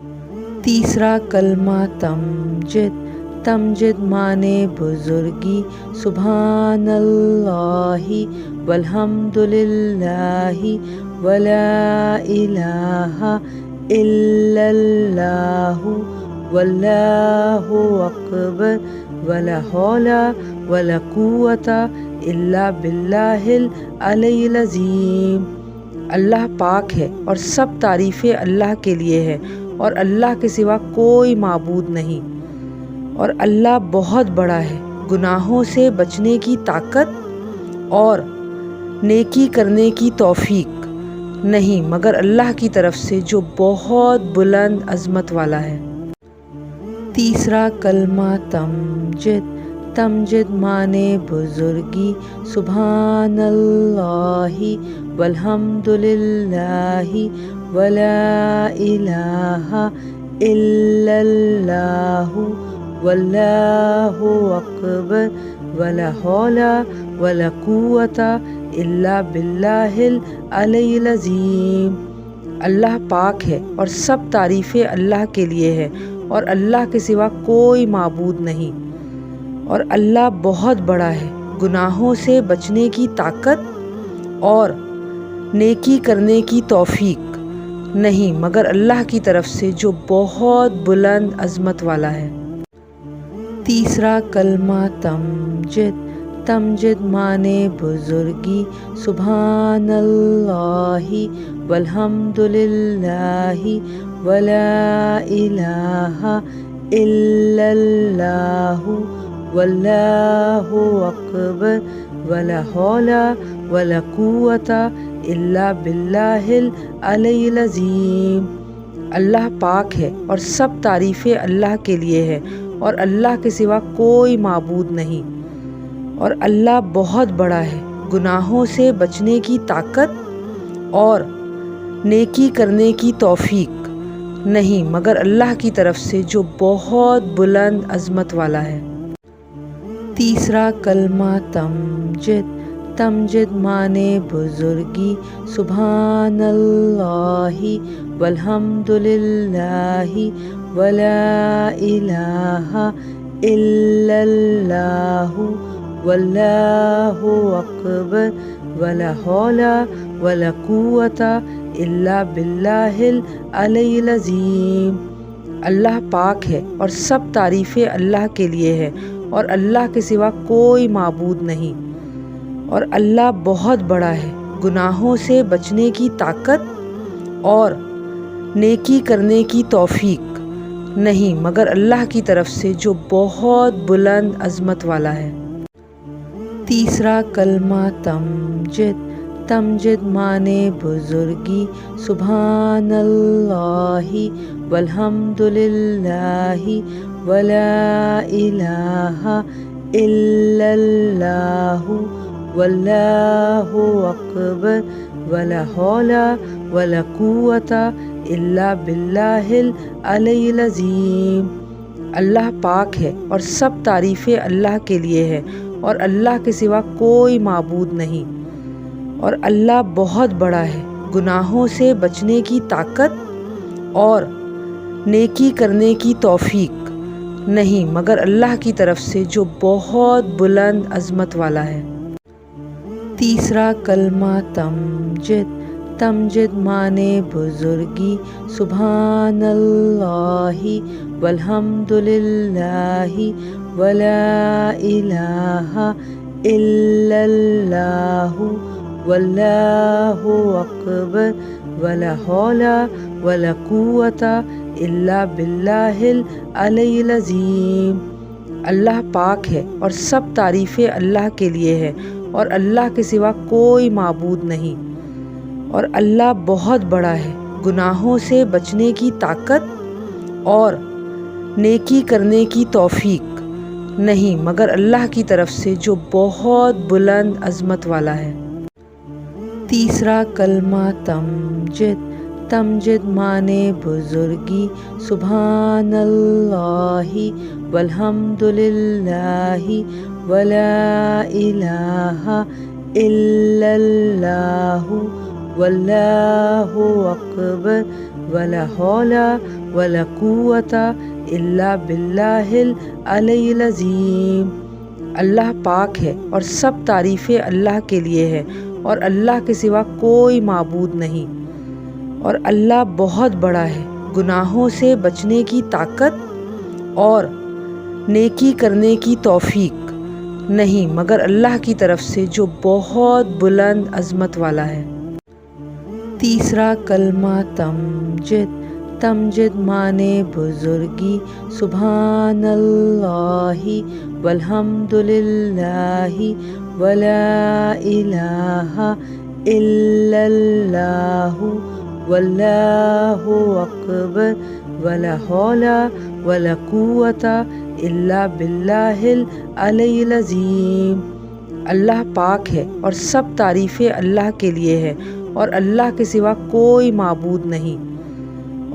تیسرا کلمہ تمجد، تمجد مانے بزرگی، سبحان اللہ والحمد للہ ولا الہ الا اللہ واللہ اکبر ولا حول ولا قوت الا باللہ العلی العظیم۔ اللہ پاک ہے اور سب تعریفیں اللہ کے لیے ہے، اور اللہ کے سوا کوئی معبود نہیں، اور اللہ بہت بڑا ہے۔ گناہوں سے بچنے کی طاقت اور نیکی کرنے کی توفیق نہیں مگر اللہ کی طرف سے جو بہت بلند عظمت والا ہے۔ تیسرا کلمہ تمجد، تمجد مانے بزرگی، سبحان اللہ والحمد للہ ولا الہ الا اللہ واللہ اکبر ولا حول ولا قوت الا باللہ العلی العظیم۔ اللہ پاک ہے اور سب تعریفیں اللہ کے لیے ہے، اور اللہ کے سوا کوئی معبود نہیں، اور اللہ بہت بڑا ہے۔ گناہوں سے بچنے کی طاقت اور نیکی کرنے کی توفیق نہیں مگر اللہ کی طرف سے جو بہت بلند عظمت والا ہے۔ تیسرا کلمہ تمجد، تمجد مانے بزرگی، سبحان اللہ والحمد للہ ولا الہ الا اللہ واللہ اکبر ولا حول ولا قوت الا باللہ العلی العظیم۔ اللہ پاک ہے اور سب تعریفیں اللہ کے لیے ہے، اور اللہ کے سوا کوئی معبود نہیں، اور اللہ بہت بڑا ہے۔ گناہوں سے بچنے کی طاقت اور نیکی کرنے کی توفیق نہیں مگر اللہ کی طرف سے جو بہت بلند عظمت والا ہے۔ تیسرا کلمہ تمجد، تمجد مانے بزرگی، سبحان اللہ والحمد للہ ولا الہ الا اللہ واللہ اکبر ولا حول ولا قوت الا باللہ العلی العظیم۔ اللہ پاک ہے اور سب تعریفیں اللہ کے لیے ہے، اور اللہ کے سوا کوئی معبود نہیں، اور اللہ بہت بڑا ہے۔ گناہوں سے بچنے کی طاقت اور نیکی کرنے کی توفیق نہیں مگر اللہ کی طرف سے جو بہت بلند عظمت والا ہے۔ تیسرا کلمہ تمجد، تمجد مانے بزرگی، سبحان اللہ والحمد للہ ولا الہ الا اللہ واللہ اکبر ولا حول ولا قوت الا باللہ العلی العظیم۔ اللہ پاک ہے اور سب تعریفیں اللہ کے لیے ہے، اور اللہ کے سوا کوئی معبود نہیں، اور اللہ بہت بڑا ہے۔ گناہوں سے بچنے کی طاقت اور نیکی کرنے کی توفیق نہیں مگر اللہ کی طرف سے جو بہت بلند عظمت والا ہے۔ تیسرا کلمہ تمجد، تمجد مانے بزرگی، سبحان اللہ والحمد للہ ولا الہ الا اللہ واللہ اکبر ولا حول ولا قوت الا باللہ العلی العظیم۔ اللہ پاک ہے اور سب تعریفیں اللہ کے لیے ہے، اور اللہ کے سوا کوئی معبود نہیں، اور اللہ بہت بڑا ہے۔ گناہوں سے بچنے کی طاقت اور نیکی کرنے کی توفیق نہیں مگر اللہ کی طرف سے جو بہت بلند عظمت والا ہے۔ تیسرا کلمہ تمجد، تمجد مانے بزرگی، سبحان اللہ والحمد للہ ولا الہ الا اللہ واللہ اکبر ولا حول ولا قوة إلا بالله العلی العظیم۔ اللہ پاک ہے اور سب تعریفیں اللہ کے لیے ہے اور اللہ کے سوا کوئی معبود نہیں، اور اللہ بہت بڑا ہے۔ گناہوں سے بچنے کی طاقت اور نیکی کرنے کی توفیق نہیں مگر اللہ کی طرف سے جو بہت بلند عظمت والا ہے۔ تیسرا کلمہ تمجد۔ تمجد معنی بزرگی، سبحان اللہ والحمد للہ ولا الہ الا اللہ واللہ اکبر ولا حول ولا قوة الا باللہ العلی العظیم۔ اللہ پاک ہے اور سب تعریفیں اللہ کے لیے ہے اور اللہ کے سوا کوئی معبود نہیں،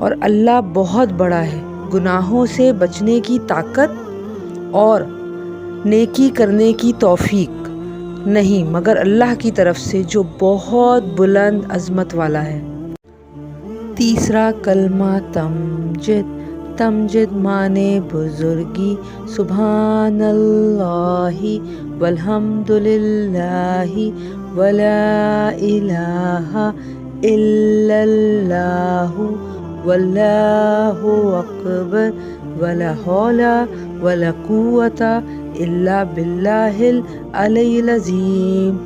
اور اللہ بہت بڑا ہے۔ گناہوں سے بچنے کی طاقت اور نیکی کرنے کی توفیق نہیں مگر اللہ کی طرف سے جو بہت بلند عظمت والا ہے۔ تیسرا کلمہ تمجد۔ تمجد معنی بزرگی، سبحان اللہ والحمد للہ ولا الہ الا اللہ واللہ اکبر ولا حول ولا قوة الا باللہ العلی العظیم۔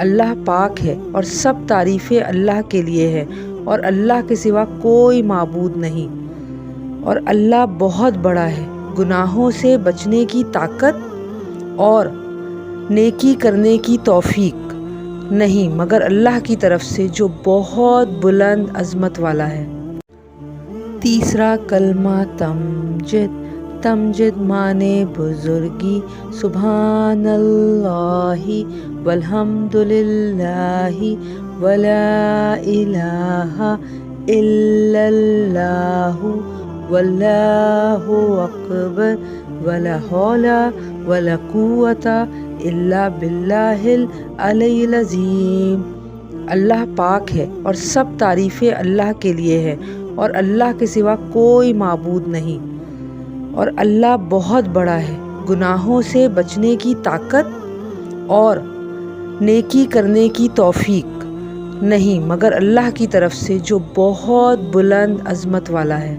اللہ پاک ہے اور سب تعریفیں اللہ کے لیے ہے اور اللہ کے سوا کوئی معبود نہیں، اور اللہ بہت بڑا ہے۔ گناہوں سے بچنے کی طاقت اور نیکی کرنے کی توفیق نہیں مگر اللہ کی طرف سے جو بہت بلند عظمت والا ہے۔ تیسرا کلمہ تمجد۔ تمجد معنی بزرگی، سبحان اللہ والحمد للہ ولا الہ الا اللہ واللہ اکبر ولا حول ولا قوة الا باللہ العلی العظیم۔ اللہ پاک ہے اور سب تعریفیں اللہ کے لیے ہے اور اللہ کے سوا کوئی معبود نہیں، اور اللہ بہت بڑا ہے۔ گناہوں سے بچنے کی طاقت اور نیکی کرنے کی توفیق نہیں مگر اللہ کی طرف سے جو بہت بلند عظمت والا ہے۔